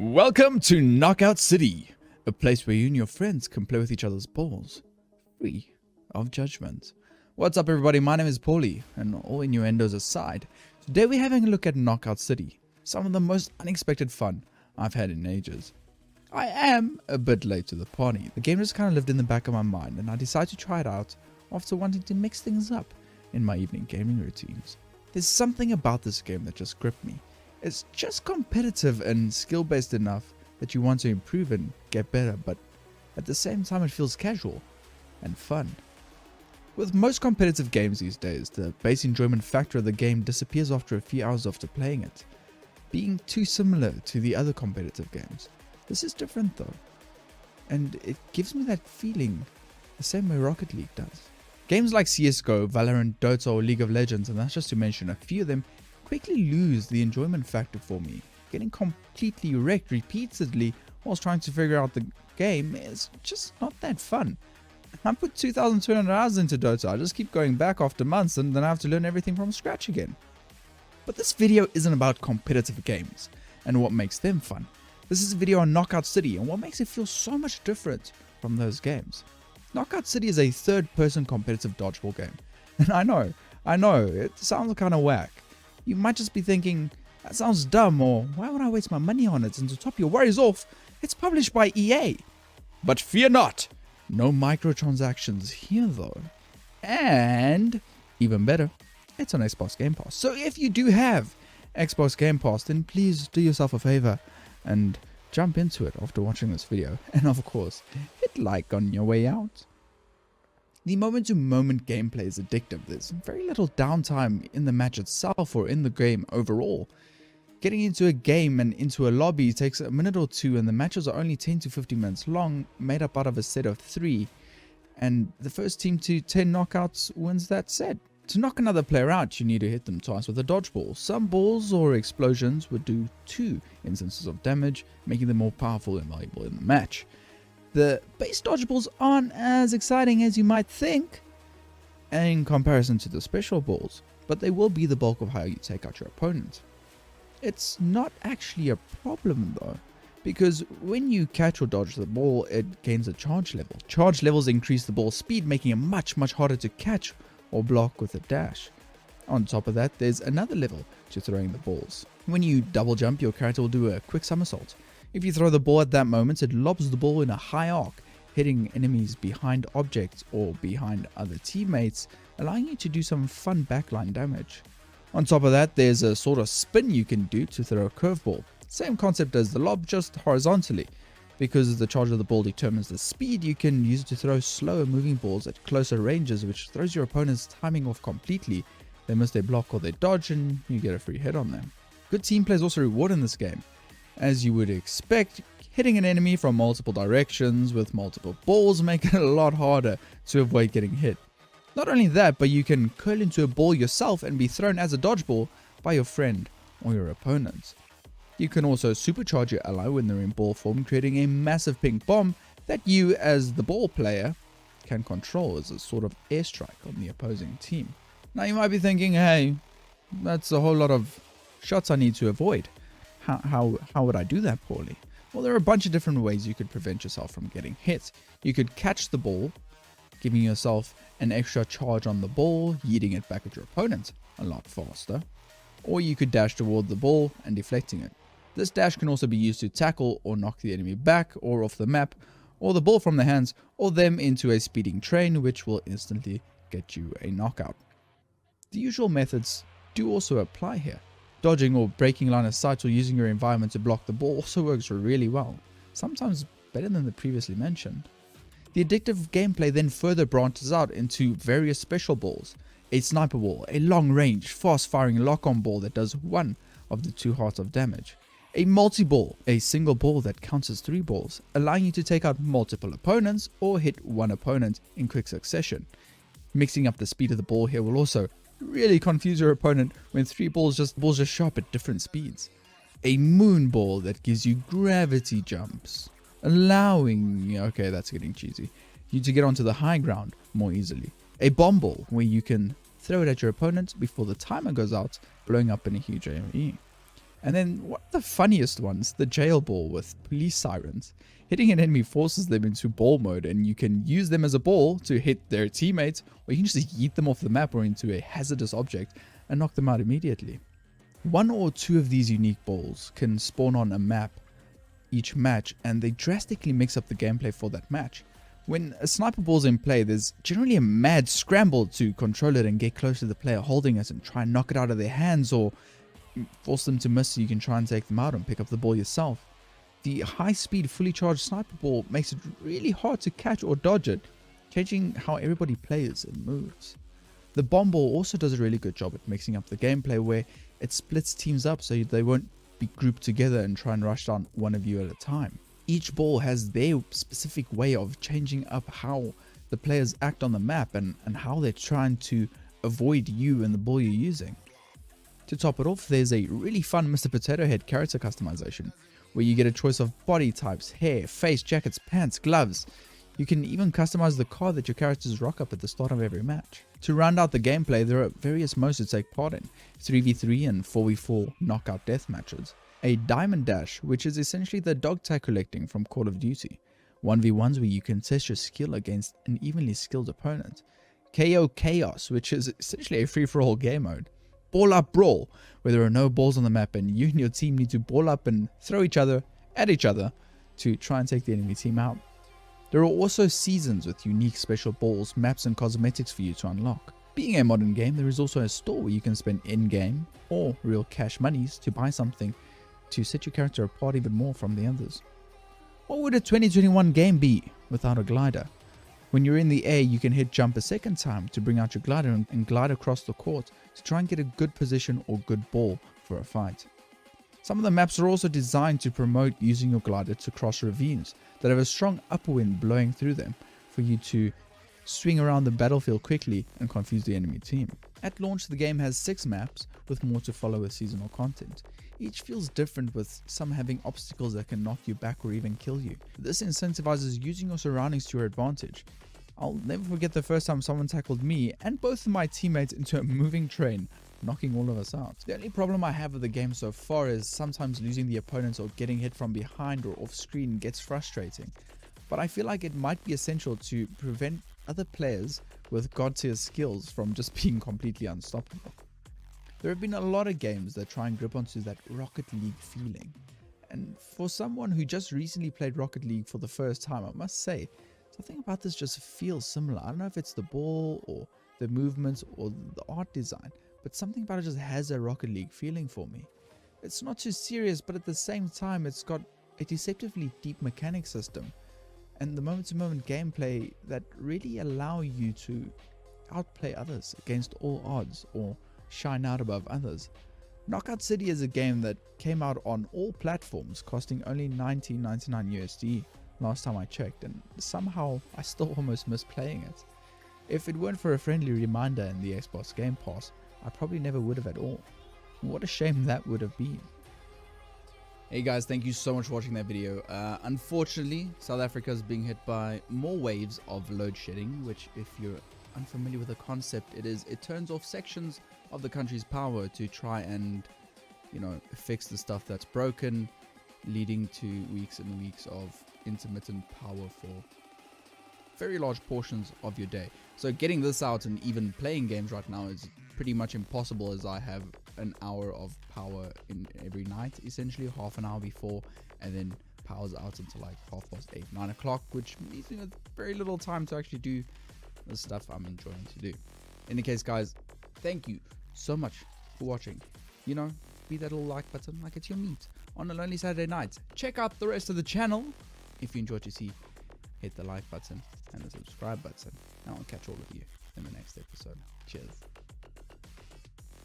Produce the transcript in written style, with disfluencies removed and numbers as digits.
Welcome to Knockout City, a place where you and your friends can play with each other's balls, free of judgment. What's up everybody, my name is Paulie, and all innuendos aside, today we're having a look at Knockout City, some of the most unexpected fun I've had in ages. I am a bit late to the party. The game just kind of lived in the back of my mind, and I decided to try it out after wanting to mix things up in my evening gaming routines. There's something about this game that just gripped me. It's just competitive and skill-based enough that you want to improve and get better, but at the same time it feels casual and fun. With most competitive games these days, the base enjoyment factor of the game disappears after a few hours after playing it, being too similar to the other competitive games. This is different though, and it gives me that feeling the same way Rocket League does. Games like CSGO, Valorant, Dota or League of Legends, and that's just to mention a few of them, quickly lose the enjoyment factor for me. Getting completely wrecked repeatedly whilst trying to figure out the game is just not that fun. I put 2,200 hours into Dota, I just keep going back after months and then I have to learn everything from scratch again. But this video isn't about competitive games and what makes them fun. This is a video on Knockout City and what makes it feel so much different from those games. Knockout City is a third-person competitive dodgeball game. And I know, it sounds kind of whack. You might just be thinking, that sounds dumb, or why would I waste my money on it? And to top your worries off, it's published by EA. But fear not, no microtransactions here though. And even better, it's on Xbox Gamepass. So if you do have Xbox Gamepass, then please do yourself a favor and jump into it after watching this video. And of course, hit like on your way out. The moment-to-moment gameplay is addictive. There's very little downtime in the match itself or in the game overall. Getting into a game and into a lobby takes a minute or two, and the matches are only 10 to 15 minutes long, made up out of a set of 3. And the first team to 10 knockouts wins that set. To knock another player out, you need to hit them twice with a dodgeball. Some balls or explosions would do 2 instances of damage, making them more powerful and valuable in the match. The base dodgeballs aren't as exciting as you might think in comparison to the special balls, but they will be the bulk of how you take out your opponent. It's not actually a problem though, because when you catch or dodge the ball, it gains a charge level. Charge levels increase the ball's speed, making it much harder to catch or block with a dash. On top of that, there's another level to throwing the balls. When you double jump, your character will do a quick somersault. If you throw the ball at that moment, it lobs the ball in a high arc, hitting enemies behind objects or behind other teammates, allowing you to do some fun backline damage. On top of that, there's a sort of spin you can do to throw a curveball. Same concept as the lob, just horizontally. Because the charge of the ball determines the speed, you can use it to throw slower moving balls at closer ranges, which throws your opponent's timing off completely. They miss their block or their dodge and you get a free hit on them. Good team play is also rewarded in this game. As you would expect, hitting an enemy from multiple directions with multiple balls make it a lot harder to avoid getting hit. Not only that, but you can curl into a ball yourself and be thrown as a dodgeball by your friend or your opponent. You can also supercharge your ally when they're in ball form, creating a massive pink bomb that you as the ball player can control as a sort of airstrike on the opposing team. Now you might be thinking, hey, that's a whole lot of shots I need to avoid. How would I do that, Paulie? Well, there are a bunch of different ways you could prevent yourself from getting hit. You could catch the ball, giving yourself an extra charge on the ball, yeeting it back at your opponent a lot faster. Or you could dash toward the ball and deflecting it. This dash can also be used to tackle or knock the enemy back or off the map, or the ball from their hands, or them into a speeding train, which will instantly get you a knockout. The usual methods do also apply here. Dodging or breaking line of sight or using your environment to block the ball also works really well, sometimes better than the previously mentioned. The addictive gameplay then further branches out into various special balls, a sniper ball, a long range, fast firing lock-on ball that does 1 of the 2 hearts of damage, a multi-ball, a single ball that counts as 3 balls, allowing you to take out multiple opponents or hit one opponent in quick succession. Mixing up the speed of the ball here will also really confuse your opponent when 3 balls just show up at different speeds. A moon ball that gives you gravity jumps, allowing, okay, that's getting cheesy, you to get onto the high ground more easily. A bomb ball where you can throw it at your opponent before the timer goes out, blowing up in a huge AoE. And then one of the funniest ones, the jail ball with police sirens. Hitting an enemy forces them into ball mode, and you can use them as a ball to hit their teammates, or you can just yeet them off the map or into a hazardous object and knock them out immediately. One or two of these unique balls can spawn on a map each match, and they drastically mix up the gameplay for that match. When a sniper ball's in play, there's generally a mad scramble to control it and get close to the player holding it and try and knock it out of their hands, or force them to miss so you can try and take them out and pick up the ball yourself. The high-speed, fully charged sniper ball makes it really hard to catch or dodge it, changing how everybody plays and moves. The bomb ball also does a really good job at mixing up the gameplay, where it splits teams up so they won't be grouped together and try and rush down one of you at a time. Each ball has their specific way of changing up how the players act on the map and how they're trying to avoid you and the ball you're using. To top it off, there's a really fun Mr. Potato Head character customization, where you get a choice of body types, hair, face, jackets, pants, gloves. You can even customize the car that your characters rock up at the start of every match. To round out the gameplay, there are various modes to take part in: 3v3 and 4v4 knockout death matches, a diamond dash, which is essentially the dog tag collecting from Call of Duty, 1v1s where you can test your skill against an evenly skilled opponent, KO Chaos, which is essentially a free-for-all game mode, Ball Up Brawl, where there are no balls on the map and you and your team need to ball up and throw each other at each other to try and take the enemy team out. There are also seasons with unique special balls, maps and cosmetics for you to unlock. Being a modern game, there is also a store where you can spend in-game or real cash monies to buy something to set your character apart even more from the others. What would a 2021 game be without a glider? When you're in the air, you can hit jump a second time to bring out your glider and glide across the court to try and get a good position or good ball for a fight. Some of the maps are also designed to promote using your glider to cross ravines that have a strong upper wind blowing through them for you to swing around the battlefield quickly and confuse the enemy team. At launch, the game has 6 maps with more to follow with seasonal content. Each feels different, with some having obstacles that can knock you back or even kill you. This incentivizes using your surroundings to your advantage. I'll never forget the first time someone tackled me and both of my teammates into a moving train, knocking all of us out. The only problem I have with the game so far is sometimes losing the opponents or getting hit from behind or off screen gets frustrating. But I feel like it might be essential to prevent other players with god tier skills from just being completely unstoppable. There have been a lot of games that try and grip onto that Rocket League feeling. And for someone who just recently played Rocket League for the first time, I must say, something about this just feels similar. I don't know if it's the ball or the movements or the art design, but something about it just has a Rocket League feeling for me. It's not too serious, but at the same time, it's got a deceptively deep mechanic system and the moment-to-moment gameplay that really allow you to outplay others against all odds or shine out above others. Knockout City is a game that came out on all platforms, costing only $19.99 USD last time I checked, and somehow I still almost miss playing it. If it weren't for a friendly reminder in the Xbox Gamepass, I probably never would have at all. What a shame that would have been. Hey guys, thank you so much for watching that video. Unfortunately, South Africa is being hit by more waves of load shedding, which, if you're unfamiliar with the concept, it turns off sections of the country's power to try and, fix the stuff that's broken, leading to weeks and weeks of intermittent power for very large portions of your day. So getting this out and even playing games right now is pretty much impossible, as I have an hour of power in every night, essentially half an hour before, and then power's out until like 8:30, 9 o'clock, which leaves me with very little time to actually do the stuff I'm enjoying to do. In any case, guys, thank you so much for watching. Be that little like button like it's your meat on a lonely Saturday night. Check out the rest of the channel. If you enjoy what you see, hit the like button and the subscribe button, and I'll catch all of you in the next episode. Cheers.